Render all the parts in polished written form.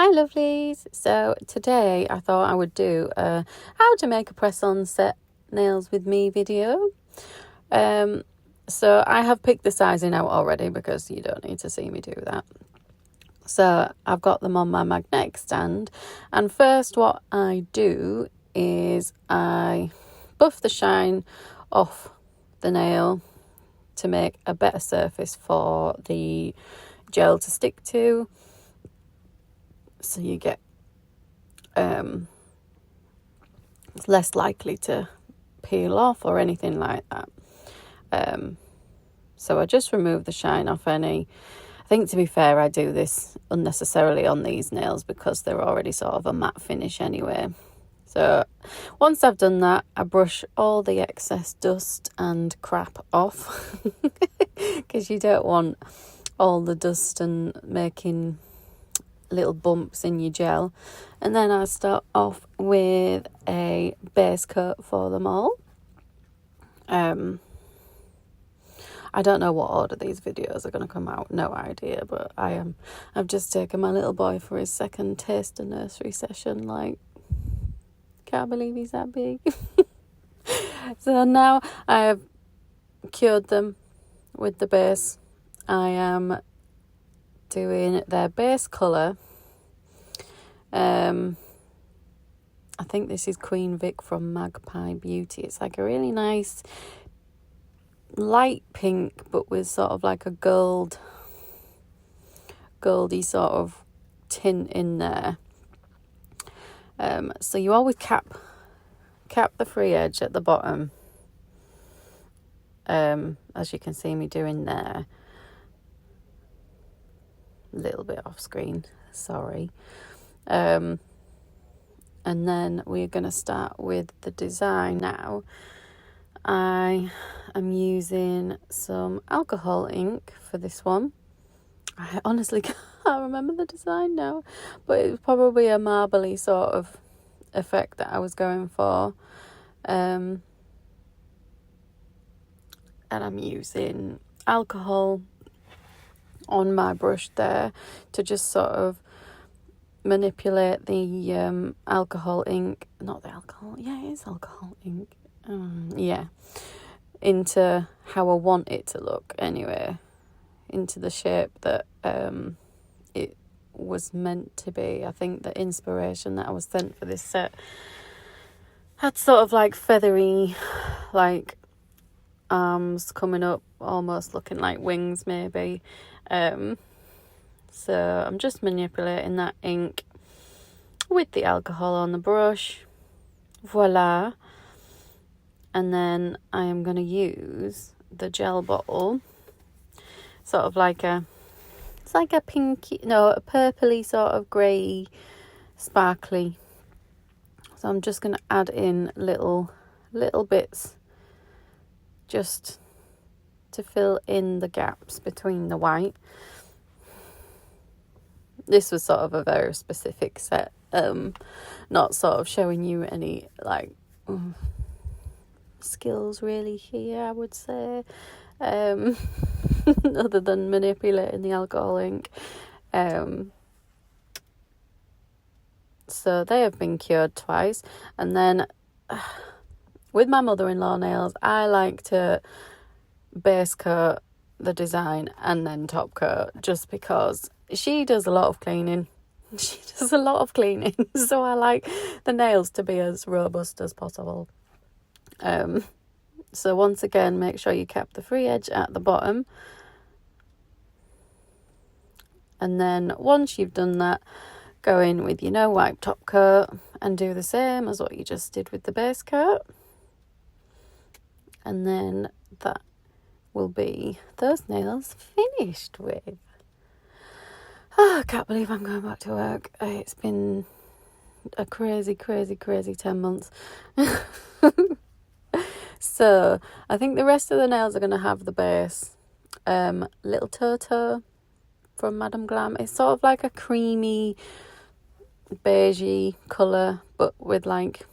Hi lovelies! So today I thought I would do a how to make a press-on set nails with me video. So I have picked the sizing out already because you don't need to see me do that. So I've got them on my magnetic stand, and first what I do is I buff the shine off the nail to make a better surface for the gel to stick to. So you get it's less likely to peel off or anything like that. So I just remove the shine off any. I think, to be fair, I do this unnecessarily on these nails because they're already sort of a matte finish anyway. So once I've done that, I brush all the excess dust and crap off because you don't want all the dust and making little bumps in your gel. And then I start off with a base coat for them all. I don't know what order these videos are going to come out, no idea, but I've just taken my little boy for his second taster nursery session. Like, can't believe he's that big. So now I have cured them with the base. I am doing their base colour. I think this is Queen Vic from Magpie Beauty. It's like a really nice light pink, but with sort of like a goldy sort of tint in there. So you always cap the free edge at the bottom, as you can see me doing there. A little bit off screen, sorry. And then we're going to start with the design now. I am using some alcohol ink for this one. I honestly can't remember the design now, but it was probably a marbly sort of effect that I was going for. And I'm using alcohol on my brush there to just sort of manipulate the alcohol ink, not the alcohol, yeah, it is alcohol ink, into how I want it to look anyway, into the shape that it was meant to be. I think the inspiration that I was sent for this set had sort of like feathery, like arms coming up, almost looking like wings maybe. So I'm just manipulating that ink with the alcohol on the brush. Voila. And then I am going to use the gel bottle, sort of like it's like a pinky, no, a purpley sort of grey, sparkly. So I'm just going to add in little bits just to fill in the gaps between the white. This was sort of a very specific set, not sort of showing you any like skills really here, I would say, other than manipulating the alcohol ink. So they have been cured twice, and then with my mother-in-law nails, I like to base coat the design and then top coat, just because she does a lot of cleaning. So I like the nails to be as robust as possible. So once again, make sure you cap the free edge at the bottom. And then once you've done that, go in with your no wipe top coat and do the same as what you just did with the base coat. And then that will be those nails finished with. Oh, I can't believe I'm going back to work. It's been a crazy 10 months. So I think the rest of the nails are going to have the base. Little Toto from Madame Glam. It's sort of like a creamy, beigey colour, but with like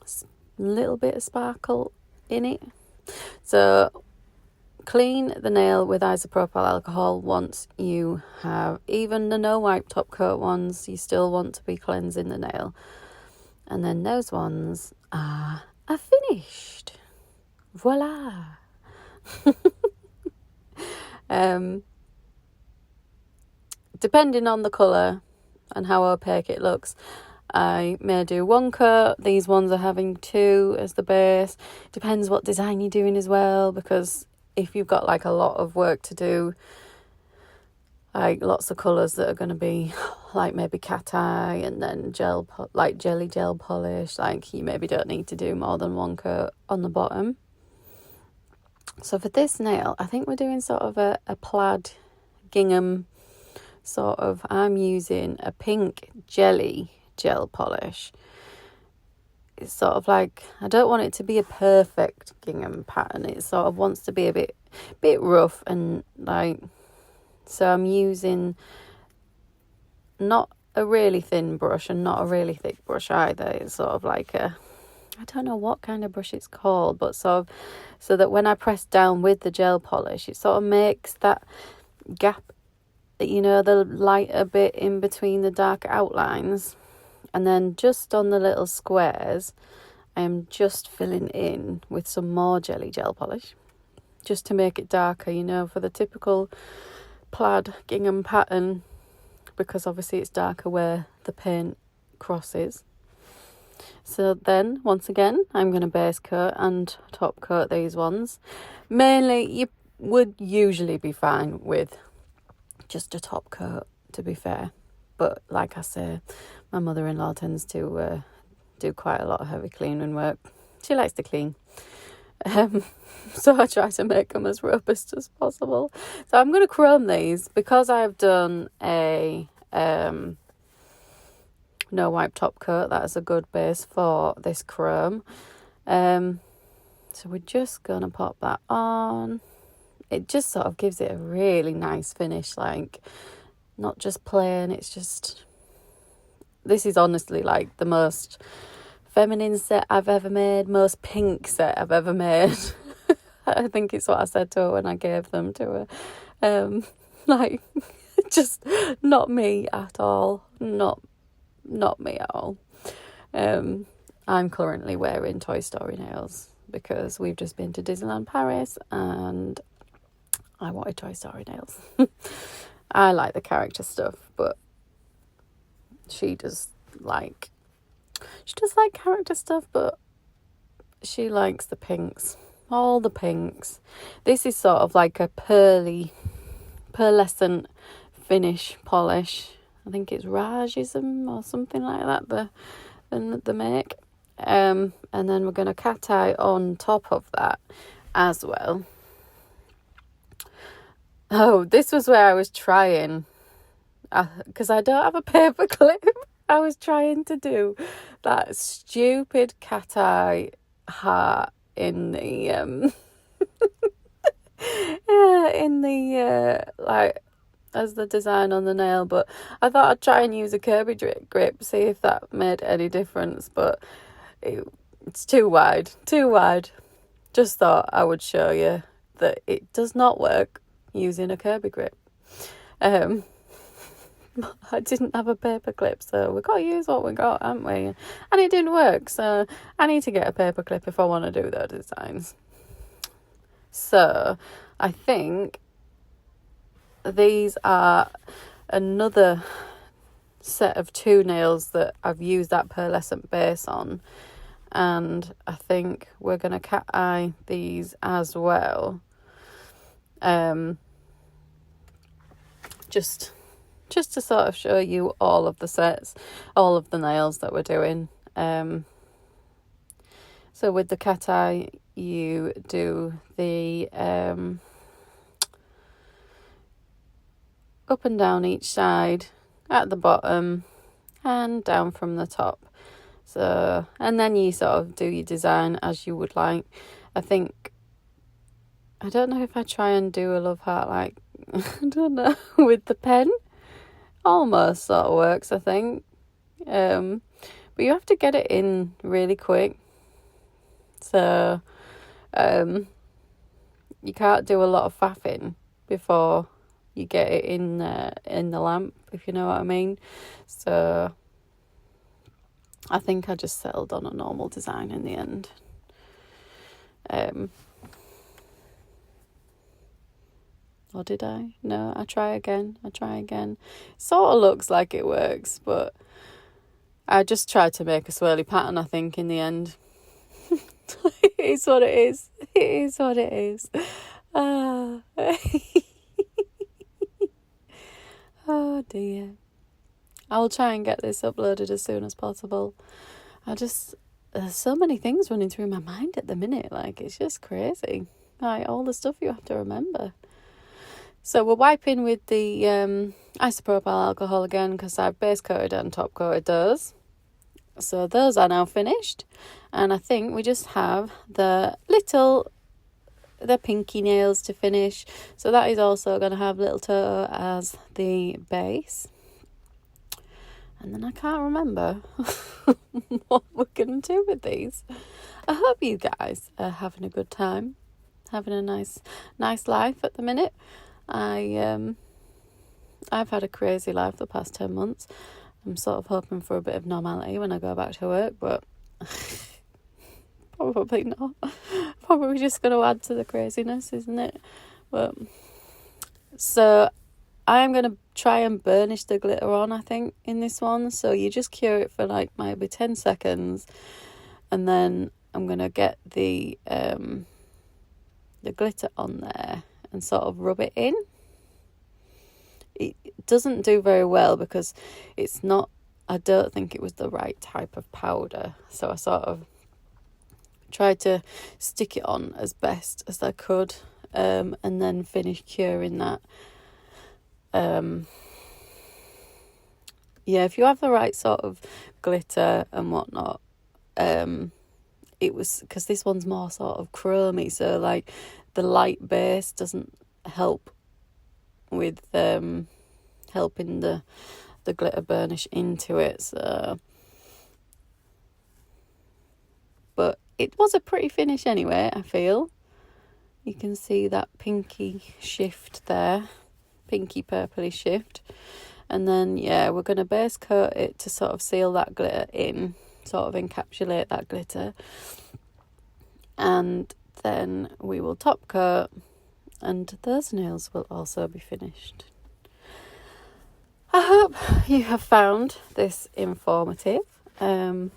a little bit of sparkle in it. So clean the nail with isopropyl alcohol once you have, even the no wipe top coat ones, you still want to be cleansing the nail. And then those ones are finished. Voila. Depending on the colour and how opaque it looks, I may do one coat. These ones are having 2 as the base. Depends what design you're doing as well, because if you've got like a lot of work to do, like lots of colours that are going to be like maybe cat eye and then jelly gel polish, like you maybe don't need to do more than one coat on the bottom. So for this nail, I think we're doing sort of a plaid gingham sort of. I'm using a pink jelly gel polish. It's sort of like, I don't want it to be a perfect gingham pattern. It sort of wants to be a bit rough, and like, so I'm using not a really thin brush and not a really thick brush either. It's sort of like I don't know what kind of brush it's called, but sort of so that when I press down with the gel polish, it sort of makes that gap, you know, the lighter bit in between the dark outlines. And then just on the little squares, I am just filling in with some more jelly gel polish, just to make it darker, you know, for the typical plaid gingham pattern, because obviously it's darker where the paint crosses. So then, once again, I'm going to base coat and top coat these ones. Mainly, you would usually be fine with just a top coat, to be fair. But like I say, my mother-in-law tends to do quite a lot of heavy cleaning work. She likes to clean. So I try to make them as robust as possible. So I'm going to chrome these because I've done a no wipe top coat. That is a good base for this chrome. So we're just going to pop that on. It just sort of gives it a really nice finish, like not just plain, it's just, this is honestly like the most feminine set I've ever made, most pink set I've ever made. I think it's what I said to her when I gave them to her. Like, just not me at all. Not me at all. I'm currently wearing Toy Story nails because we've just been to Disneyland Paris and I wanted Toy Story nails. I like the character stuff, but she does like character stuff, but she likes the pinks, all the pinks. This is sort of like a pearlescent finish polish. I think it's Rajism or something like that, the make. And then we're going to cat eye on top of that as well. Oh, this was where I was trying, because I don't have a paper clip. I was trying to do that stupid cat eye heart in the like as the design on the nail, but I thought I'd try and use a Kirby grip, see if that made any difference, but it's too wide. Just thought I would show you that it does not work using a Kirby grip. I didn't have a paper clip, so we got to use what we got, haven't we? And it didn't work, so I need to get a paper clip if I want to do those designs. So I think these are another set of 2 nails that I've used that pearlescent base on, and I think we're going to cat eye these as well. Just to sort of show you all of the sets, all of the nails that we're doing. So with the cat eye, you do the up and down each side at the bottom and down from the top. So, and then you sort of do your design as you would like. I don't know if I try and do a love heart, like, I don't know, with the pen. Almost sort of works, I think. But you have to get it in really quick. So, you can't do a lot of faffing before you get it in the lamp, if you know what I mean. So I think I just settled on a normal design in the end. Or did I? No, I try again. Sort of looks like it works, but I just tried to make a swirly pattern, I think, in the end. It is what it is. It is what it is. Oh dear. I will try and get this uploaded as soon as possible. There's so many things running through my mind at the minute. Like, it's just crazy. Like, all the stuff you have to remember. So we're wiping with the isopropyl alcohol again, because I've base coated and top coated those. So those are now finished. And I think we just have the pinky nails to finish. So that is also going to have Little Toto as the base. And then I can't remember what we're going to do with these. I hope you guys are having a good time. Having a nice life at the minute. I've had a crazy life the past 10 months. I'm sort of hoping for a bit of normality when I go back to work, but probably not. Probably just going to add to the craziness, isn't it? But so I'm going to try and burnish the glitter on, I think, in this one. So you just cure it for like maybe 10 seconds, and then I'm going to get the glitter on there and sort of rub it in. It doesn't do very well because I don't think it was the right type of powder. So I sort of tried to stick it on as best as I could, and then finish curing that. If you have the right sort of glitter and whatnot, it was, because this one's more sort of chromy, so like the light base doesn't help with helping the glitter burnish into it. So, but it was a pretty finish anyway, I feel. You can see that pinky shift there, pinky purpley shift. And then we're going to base coat it to sort of seal that glitter in, sort of encapsulate that glitter. And then we will top coat, and those nails will also be finished. I hope you have found this informative. I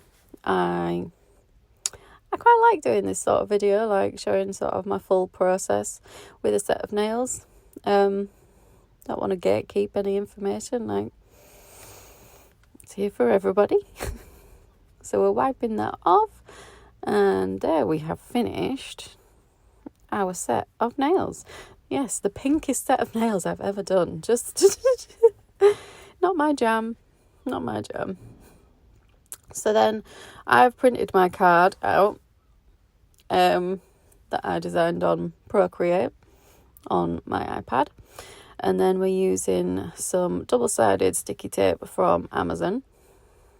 quite like doing this sort of video, like showing sort of my full process with a set of nails. Don't want to gatekeep any information, like, it's here for everybody. So we're wiping that off, and there we have finished our set of nails. Yes, the pinkest set of nails I've ever done. Just not my jam. So then I've printed my card out that I designed on Procreate on my iPad. And then we're using some double-sided sticky tape from Amazon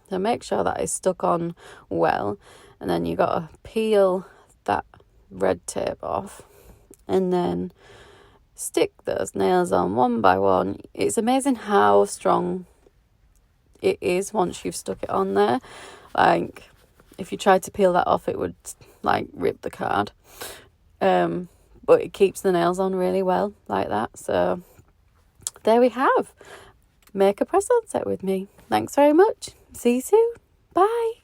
to make sure that is stuck on well. And then you got to peel that red tape off and then stick those nails on one by one. It's amazing how strong it is once you've stuck it on there. Like, if you tried to peel that off, it would like rip the card. But it keeps the nails on really well like that. So there we have. Make a press on set with me. Thanks very much. See you soon. Bye.